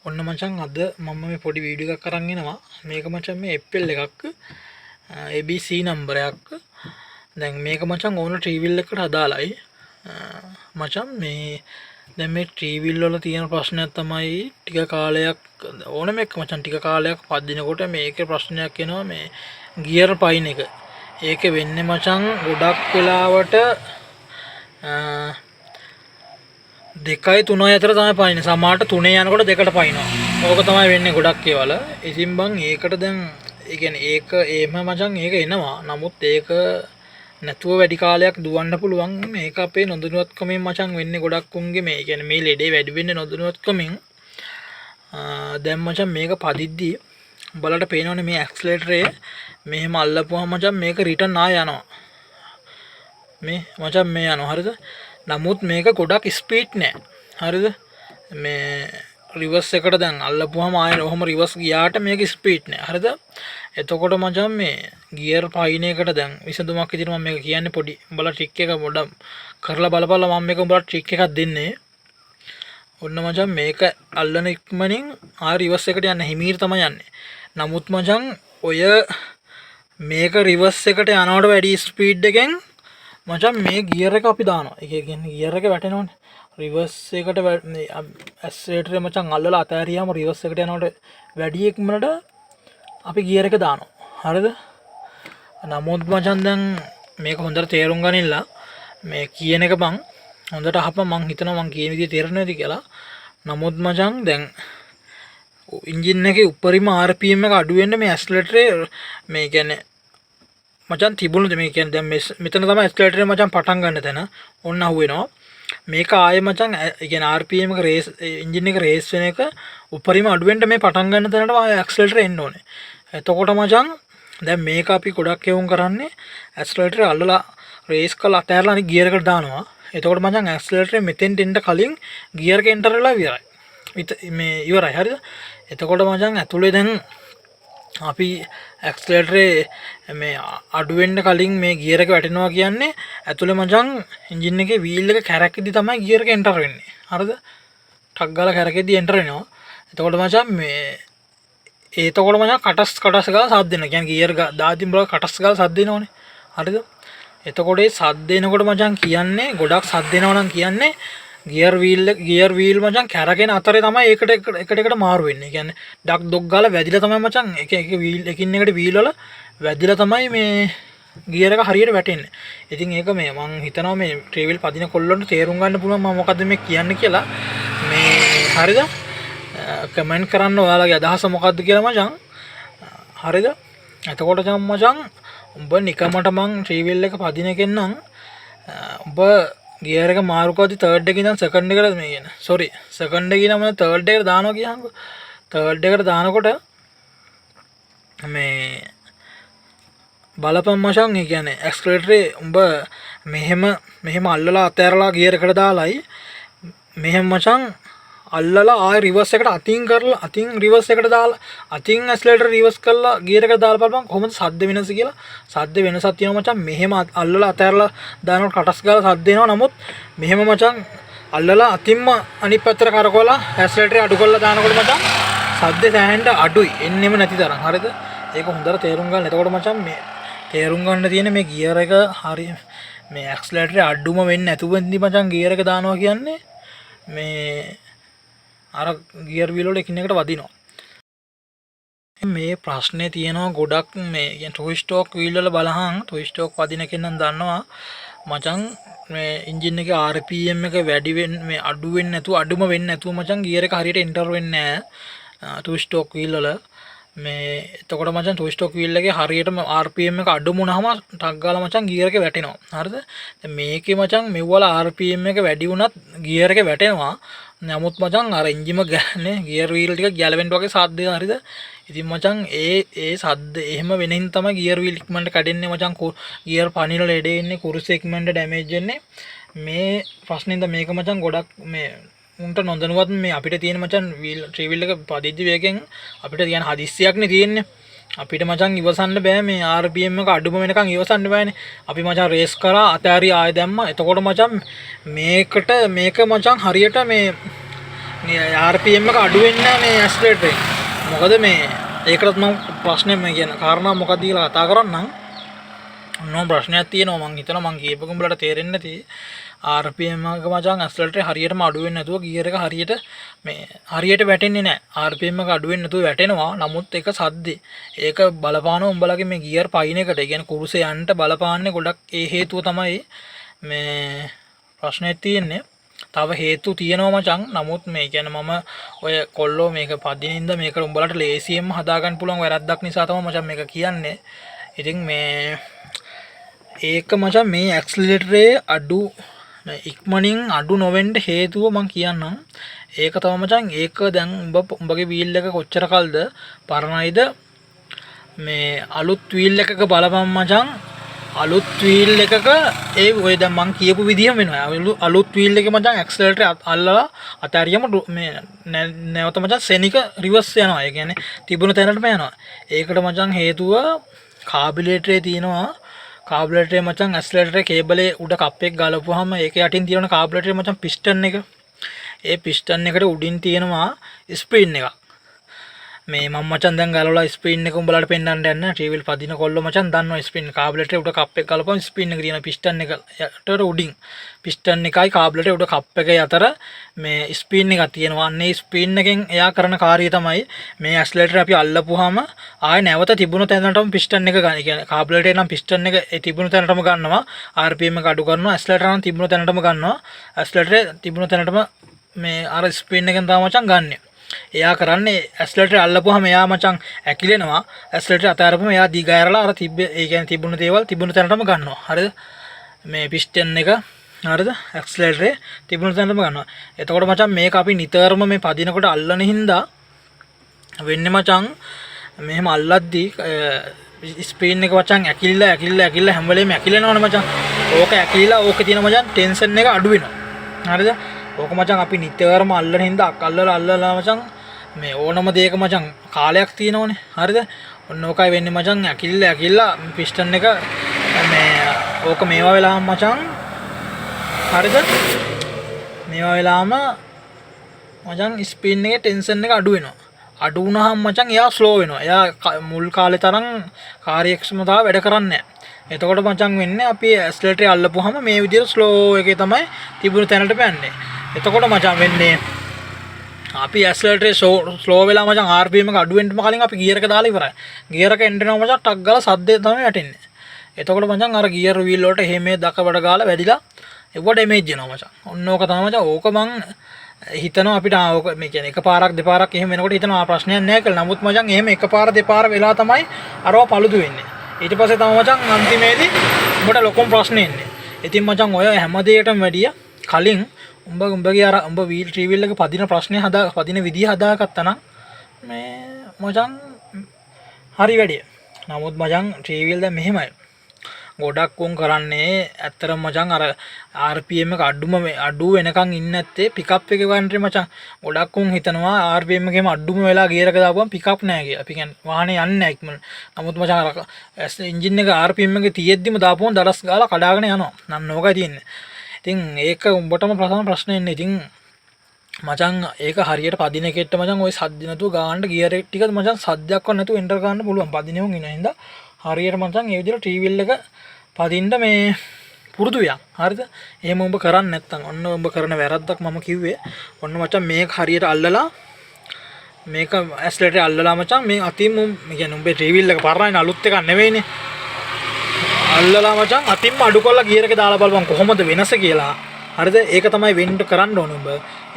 ඔන්න මචං අද මම මේ පොඩි වීඩියෝ එකක් අරන් එනවා. මේක මචං මේ Apple එකක් ABC නම්බරයක්. දැන් මේක මචං ඕන ට්‍රීවිල් එකට අදාළයි. මචං මේ දැන් මේ ට්‍රීවිල් වල තියෙන ප්‍රශ්නයක් තමයි ටික කාලයක් ඕනම එක මචං ටික කාලයක් පදිනකොට මේකේ ප්‍රශ්නයක් එනවා මේ ගියර් පයින් එක. ඒකේ වෙන්නේ මචං ගොඩක් වෙලාවට 2යි 3යි අතර තමයි පයින්නේ. සමහරට 3 යනකොට 2ට පයින්නවා. ඕක තමයි වෙන්නේ ගොඩක් ඒවල. ඉතින් බං ඒකට දැන් ඒ කියන්නේ ඒක එහෙම මචං ඒක එනවා. නමුත් ඒක නැතුව වැඩි කාලයක් දුවන්න පුළුවන්. මේක අපේ නොදැනුවත්කමෙන් මචං වෙන්නේ ගොඩක් උන්ගේ මේ කියන්නේ මේ ලෙඩේ වැඩි වෙන්නේ නොදැනුවත්කමෙන්. දැන් මචං මේක පදිද්දි බලට පේනවනේ මේ ඇක්සලරේටරේ මෙහෙම අල්ලපුවාම මචං මේක රිටර්න් ආය යනවා. මේ මචං මේ යනවා හරිද? නමුත් මේක ගොඩක් ස්පීඩ් නෑ. හරිද? මේ රිවර්ස් එකට දැන් අල්ලපුවාම ආයෙ ඔහොම රිවර්ස් ගියාට මේක ස්පීඩ් නෑ. හරිද? එතකොට මචං මේ ගියර් පයින් එකට දැන් විසඳුමක් විදිහට මම මේක කියන්නේ පොඩි උඹලා ට්‍රික් එක පොඩ්ඩක් කරලා බලපල්ලා මම මේක උඹලා ට්‍රික් එකක් දෙන්නේ. ඔන්න මචං මේක අල්ලන ඉක්මනින් ආයෙ රිවර්ස් එකට යන්න හිමීර තමයි යන්නේ. නමුත් මචං ඔය මේක රිවර්ස් එකට යනවට වැඩි ස්පීඩ් එකෙන් මචං මේ ගියර් එක අපි දානවා. ඒ කියන්නේ ගියර් එක වැටෙනවනේ. රිවර්ස් එකට ඇක්සලරේටරේ මචං අල්ලලා අතෑරියාම රිවර්ස් එකට යනකොට වැඩි ඉක්මනට අපි ගියර් එක දානවා. හරිද? නමුත් මචං දැන් මේක හොඳට තේරුම් ගනින්න මේ කියන එක බං හොඳට අහපන්. මං හිතනවා මං කියන විදිහ තේරෙනවද කියලා. නමුත් මචං දැන් එන්ජින් එකේ උඩරිම RPM එක අඩු වෙන්න මේ ඇක්සලරේටරේ මේ කියන්නේ මචං තිබුණද මේ කියන්නේ දැන් මෙතන තමයි ඇක්සලරේටරේ මචං පටන් ගන්න තැන. ඔන්න අහුවෙනවා. මේක ආයේ මචං ඒ කියන්නේ RPM එක රේස් එන්ජින් එක රේස් වෙන එක උඩරිම අඩු වෙන්න මේ පටන් ගන්න තැනට ආයේ ඇක්සලරේටරේ එන්න ඕනේ. එතකොට මචං දැන් මේක අපි ගොඩක් එවුන් කරන්නේ ඇක්සලරේටරේ අල්ලලා රේස් කරලා අතහැරලා අනිත් ගියර් එකට දානවා. එතකොට මචං ඇක්සලරේටරේ මෙතෙන්ට එන්න කලින් ගියර් එක එන්ටර් වෙලා ඉවරයි. මේ ඉවරයි. හරිද? එතකොට මචං ඇතුලේ දැන් අපි ඇක්සලරේටරේ මේ අඩු වෙන්න කලින් මේ ගියර් එක වැටෙනවා කියන්නේ ඇතුලේ මචං එන්ජින් එකේ වීල් එක කැරකෙද්දි තමයි ගියර් එක එන්ටර් වෙන්නේ. හරිද? ටක් ගාලා කැරකෙද්දි එන්ටර් වෙනවා. එතකොට මචං මේ එතකොට මචං කටස් ගාලා සාත් දෙනවා. කියන්නේ ගියර් දාතින් බල කටස් ගාලා සාත් දෙනවනේ. හරිද? එතකොට ඒ සාත් දෙනකොට මචං කියන්නේ ගොඩක් සාත් දෙනවා නම් කියන්නේ ගියර් වීල් මචං කැරගෙන අතරේ තමයි එකට මාරු වෙන්නේ. කියන්නේ ඩක් ඩොක් ගාලා වැදිලා තමයි මචං එක වීල් එකින් එකට වීල් වල වැදිලා තමයි මේ ගියර් එක හරියට වැටෙන්නේ. ඉතින් ඒක මේ මං හිතනවා මේ ට්‍රීවිල් පදින කොල්ලොන්ට තේරුම් ගන්න පුළුවන් මම මොකද්ද මේ කියන්නේ කියලා. මේ හරිද? කමෙන්ට් කරන්න ඔයාලගේ අදහස මොකද්ද කියලා මචං. හරිද? එතකොට මචං උඹ නිකමට මං ට්‍රීවිල් එක පදින එකෙන් නම් උඹ ගියර් එක මාරු කරද්දි තර්ඩ් එකේ ඉඳන් සෙකන්ඩ් එකට මේ කියන සෝරි සෙකන්ඩ් එකේ ඉඳන් මම තර්ඩ් එකට දානවා කියහන්කෝ. තර්ඩ් එකට දානකොට මේ බලපන් මචං ඒ කියන්නේ ඇක්සලරේටරේ උඹ මෙහෙම අල්ලලා අතෑරලා ගියර් එකට දාලායි මෙහෙම මචං අල්ලලා ආයෙ රිවර්ස් එකට අතින් රිවර්ස් එකට දාලා අතින් ඇක්සලරේටර් රිවර්ස් කරලා ගියර් එකට දාලා බලපන් කොහොමද සද්ද වෙනස කියලා. සද්ද වෙනසක් තියෙනවා මචං. මෙහෙම අල්ලලා අතෑරලා දානකොට කටස් ගාලා සද්ද එනවා. නමුත් මෙහෙම මචං අල්ලලා අතින්ම අනිත් පැත්තට කරකවලා ඇක්සලරේටර් අඩු කරලා දානකොට මචං සද්ද සෑහෙන්න අඩුයි. එන්නෙම නැති තරම්. හරිද? ඒක හොඳට තේරුම් ගන්න. එතකොට මචං මේ තේරුම් ගන්න තියෙන මේ ගියර් එක හරිය මේ ඇක්සලරේටර් අඩුම වෙන්නේ නැතුව ඉඳි මචං ගියර් එක දානවා කියන්නේ මේ අර ගියර් වීල් වල එකින් එකට වදිනවා. මේ ප්‍රශ්නේ තියෙනවා ගොඩක් මේ කියන්නේ ටොයි ස්ටෝක් වීල් වල බලහන් ටොයි ස්ටෝක් වදින කෙනෙක් නම් දන්නවා මචං මේ එන්ජින් එකේ RPM එක වැඩි වෙන්නේ මේ අඩු වෙන්නේ නැතුව අඩුම වෙන්නේ නැතුව මචං ගියර් එක හරියට එන්ටර් වෙන්නේ නැහැ ටොයි ස්ටෝක් වීල් වල. මේ එතකොට මචං ටොයි ස්ටෝක් වීල් එකේ හරියටම RPM එක අඩු වුණාම ටක් ගාලා මචං ගියර් එක වැටෙනවා. හරිද? දැන් මේකේ මචං මෙව්වල RPM එක වැඩි වුණත් ගියර් එක වැටෙනවා. නමුත් මචං අර එන්ජිම ගන්නේ ගියර් වීල් ටික ගැලවෙන්න වගේ සද්ද දෙනවා. හරිද? ඉතින් මචං ඒ සද්ද එහෙම වෙන හින්දා තමයි ගියර් වීල් ඉක්මනට කැඩෙන්නේ මචං. ගියර් පණින ලෙඩ එන්නේ කුරුස ඉක්මනට ඩැමේජ් වෙන්නේ. මේ ප්‍රශ්නෙන්ද මේක මචං ගොඩක් මේ උන්ට නොදැනුවත් මේ අපිට තියෙන මචං වීල් ට්‍රීවිල් එක පදිද්දි වේගෙන් අපිට කියන හදිස්සියක්නේ තියෙන්නේ. අපිට මචං ඉවසන්න බෑ මේ RPM එක අඩුම වෙනකන් ඉවසන්න බෑනේ. අපි මචං රේස් කරා අතෑරි ආයෙ දැම්මා. එතකොට මචං මේක මචං හරියට මේ RPM එක අඩු වෙන්නේ නැහැ මේ ඇක්සලරේටර් එක. මොකද මේ ඒකටත් මම ප්‍රශ්නේ මේ කියන කාරණා මොකක්ද කියලා කතා කරන්නම්. මොන ප්‍රශ්නයක් තියෙනවා මං හිතනවා මං කියපු උඹලට තේරෙන්නේ නැති RPM එක මචං ඇක්සලරේටර් හරියටම අඩු වෙන්නේ නැතුව ගියර් එක හරියට වැටෙන්නේ නැහැ. RPM එක අඩු වෙන්නේ නැතුව වැටෙනවා. නමුත් ඒක සද්දේ. ඒක බලපානවා උඹලගේ මේ ගියර් පයින් එකට. ඒ කියන්නේ කුරුසේ යන්න බලපාන්නේ ගොඩක් ඒ හේතුව තමයි මේ ප්‍රශ්නේ තියෙන්නේ. තව හේතු තියෙනවා මචං. නමුත් මේ කියන්නේ මම ඔය කොල්ලෝ මේක පදිනින්ද මේක උඹලට ලේසියෙන්ම හදාගන්න පුළුවන් වැරද්දක් නිසා තමයි මචං මේක කියන්නේ. ඉතින් මේ ඒක මචං මේ ඇක්සලරේටරේ අඩු ඉක්මනින් අඩු නොවෙන්න හේතුව මම කියන්නම්. ඒක තමයි මචං ඒක දැන් උඹගේ වීල් එක කොච්චර කල්ද පරණයිද මේ අලුත් වීල් එකක බලපන් මචං. අලුත් වීල් එකක ඒ ඔය දැන් මං කියපු විදිහම වෙනවා. අලුත් වීල් එකේ මචං ඇක්සලරේටර් අල්ලලා අතාරියම මේ නැවත මචං සෙනික රිවර්ස් යනවා. ඒ කියන්නේ තිබුණ තැනටම යනවා. ඒකට මචං හේතුව කාබියුලේටරේ තියෙනවා. කාබියුලේටරේ මචං ඇක්සලරේටර් කේබලේ උඩ කප් එක ගලපුවාම ඒක යටින් තියෙන කාබියුලේටරේ මචං පිස්ටන් එක. ඒ පිස්ටන් එකට උඩින් තියෙනවා ස්ප්‍රින් එකක්. මේ මම මචං දැන් ගලවලා ස්ප්‍රින් එක උඹලට පෙන්නන්න යන්න. ටීවීල් පදින කොල්ල මචං දන්නවා ස්ප්‍රින් කාබියුලේටරේ උඩ කප් එක ගලපුවම ස්ප්‍රින් එක තියෙන පිස්ටන් එකට උඩින් පිස්ටන් එකයි කාබියුලේටරේ උඩ කප් එකේ අතර මේ ස්ප්‍රින් එකක් තියෙනවා. අන්නේ ස්ප්‍රින් එකෙන් එයා කරන කාර්යය තමයි මේ ඇක්සලරේටර් අපි අල්ලපුවාම ආයෙ නැවත තිබුණු තැනටම පිස්ටන් එක ගන්න. ඒ කියන්නේ කාබියුලේටරේ නම් පිස්ටන් එක ඒ තිබුණු තැනටම ගන්නවා. RPM එක අඩු කරනවා. ඇක්සලරේටර් නම් තිබුණු තැනටම ගන්නවා. ඇක්සලරේටරේ තිබුණු තැනටම මේ අර ස්ප්‍රින් එකෙන් තමයි මචං ගන්නෙ. එයා කරන්නේ ඇක්සලරේටර් අල්ලපුවාම එයා මචං ඇකිලෙනවා. ඇක්සලරේටර් අතාරපුවම එයා දිගහැරලා අර ඒ කියන්නේ තිබුණු දේවල් තිබුණු තැනටම ගන්නවා. හරිද? මේ පිස්ටන් එක හරිද? ඇක්සලරේටරේ තිබුණු තැනටම ගන්නවා. එතකොට මචං මේක අපි නිතරම මේ පදිනකොට අල්ලන හින්දා වෙන්නේ මචං මෙහෙම අල්ලද්දී ස්ප්‍රින් එක මචං ඇකිලිලා හැම වෙලේම ඇකිලෙනවනේ මචං. ඕක ඇකිලිලා ඕකේ තියෙන මචං ටෙන්ෂන් එක අඩු වෙනවා. හරිද? ඕක මචං අපි නිතරම අල්ලන හින්දා අල්ලලා මචං මේ ඕනම දෙයක මචං කාලයක් තියෙනවනේ. හරිද? ඔන්න ඕකයි වෙන්නේ මචං ඇකිලිලා පිස්ටන් එක මේ ඕක මේවා වෙලාම මචං හරිද? මේවා වෙලාම මචං ස්ප්‍රින් එකේ ටෙන්ෂන් එක අඩු වෙනවා. අඩු වුණාම මචං එයා ස්ලෝ වෙනවා. එයා මුල් කාලේ තරම් කාර්යක්ෂමතාව වැඩ කරන්නේ නැහැ. එතකොට මචං වෙන්නේ අපි ඇක්සලරේටර් අල්ලපුවාම මේ විදිහට ස්ලෝ එකේ තමයි තිබුණු තැනට යන්නේ. එතකොට මචං වෙන්නේ අපි ඇක්සලරේටර් ස්ලෝ වෙලා මචං RPM එක අඩු වෙන්නම කලින් අපි ගියර් එක දාලා ඉවරයි. ගියර් එක එන්ටෙනවා මචං ටක් ගාලා සද්දේ තමයි වැටෙන්නේ. එතකොට මචං අර ගියර් වීල් වලට එහෙම දකබඩ ගාලා වැඩිලා ඒව ඩැමේජ් වෙනවා මචං. ඔන්න ඕක තමයි මචං. ඕක මං හිතනවා අපිට ඕක මේ කියන්නේ එකපාරක් දෙපාරක් එහෙම වෙනකොට හිතනවා ප්‍රශ්නයක් නැහැ කියලා. නමුත් මචං එහෙම එකපාර දෙපාර වෙලා තමයි අරව පළුදු වෙන්නේ. ඊට පස්සේ තමයි මචං අන්තිමේදී උඹට ලොකුම ප්‍රශ්නේ එන්නේ. ඉතින් මචං ඔය හැම දෙයකටම වැඩිය කලින් උඹගේ අර උඹ වීල් ට්‍රීවිල් එක පදින ප්‍රශ්නේ පදින විදිය හදාගත්තා නම් මේ මචං හරි වැඩිය. නමුත් මචං ට්‍රීවිල් දැන් මෙහෙමයි. ගොඩක් උන් කරන්නේ ඇත්තටම මචං අර RPM එක අඩු වෙනකන් ඉන්නේ නැත්තේ පිකප් එකේ වන්ටේ මචං. ගොඩක් උන් හිතනවා RPM එකේම අඩුම වෙලා ගියර් එක දාපුවම පිකප් නැහැ කියලා. අපි කියන්නේ වාහනේ යන්නේ නැහැ ඉක්මන. නමුත් මචං අර එන්ජින් එක RPM එකේ තියෙද්දිම දාපුවම දඩස් ගාලා කඩාගෙන යනවා. නන්න ඕකයි තියෙන්නේ. ඉතින් ඒක උඹටම ප්‍රශ්නේ ඉන්නේ. ඉතින් මචං ඒක හරියට පදින එකෙට මචං ওই සද්ද නැතුව ගාන්න ගියර් එක ටික මචං සද්දයක්වත් නැතුව එන්ටර් ගන්න පුළුවන්. පදිනෙම ඉන්න හින්දා හරියට මචං ඒ විදිහට ටීවීල් එක පදින්න මේ පුරුදු වෙනවා. හරිද? එහෙම උඹ කරන්නේ නැත්තම් ඔන්න උඹ කරන වැරද්දක් මම කිව්වේ. ඔන්න මචං මේක හරියට අල්ලලා මේක ඇක්සලරේටර් අල්ලලා මචං මේ අතින් කියන්නේ උඹේ ටීවීල් එක පරණයි අලුත් එකක් නෙවෙයිනේ. අල්ලලා මචං අතින්ම අඩු කරලා ගියර් එක දාලා බලපන් කොහොමද වෙනස කියලා. හරිද? ඒක තමයි වෙන්න කරන්න ඕනේ උඹ.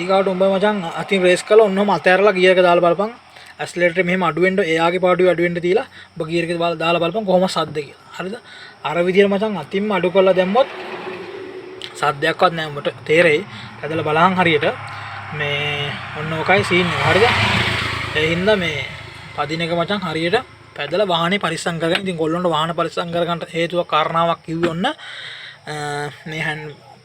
ඊගාවට උඹ මචං අතින් රේස් කරලා ඔන්නම අතෑරලා ගියර් එක දාලා බලපන්. ඇක්සලරේටර් මෙහෙම අඩු වෙන්න එයාගේ පාඩුවේ අඩු වෙන්න තියලා ඔබ ගියර් එක දාලා බලපන් කොහොම සද්ද කියලා. හරිද? අර විදියට මචං අතින්ම අඩු කරලා දැම්මොත් සද්දයක්වත් නැහැ උඹට තේරෙයි. ඇදලා බලහන් හරියට මේ ඔන්න ඔකයි සීන් එක. හරිද? ඒ හින්දා මේ පදින එක මචං හරියට පැදලා වාහනේ පරිස්සම් කරගන්න. ඉතින් ගොල්ලොන්ට වාහන පරිස්සම් කරගන්න හේතුවක් කාරණාවක් කිව්වේ ඔන්න මේ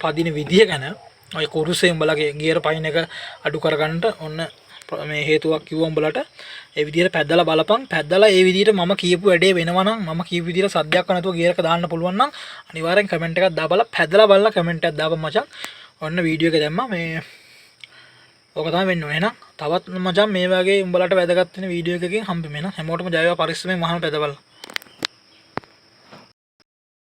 පදින විදිය ගැන. ඔය කුරුසේ උඹලගේ ගියර් පයින් එක අඩු කරගන්න ඔන්න මේ හේතුවක් කිව්වා උඹලට. ඒ විදියට පැදලා බලපන්. පැදලා ඒ විදියට මම කියපු වැඩේ වෙනවා නම් මම කියපු විදියට සද්දයක් නැතුව ගියර් එක දාන්න පුළුවන් නම් අනිවාර්යෙන් කමෙන්ට් එකක් දාපලා පැදලා බලලා කමෙන්ට් එකක් දාපන් මචං. ඔන්න වීඩියෝ එක දැම්මා මේ ඕක තමයි වෙන්න ඕනේ. එහෙනම් තවත් මචං මේ වගේ උඹලට වැදගත් වෙන වීඩියෝ එකකින් හම්බෙමු. එහෙනම් හැමෝටම ජය වේවා පරිස්සමෙන් වහම පැදවල.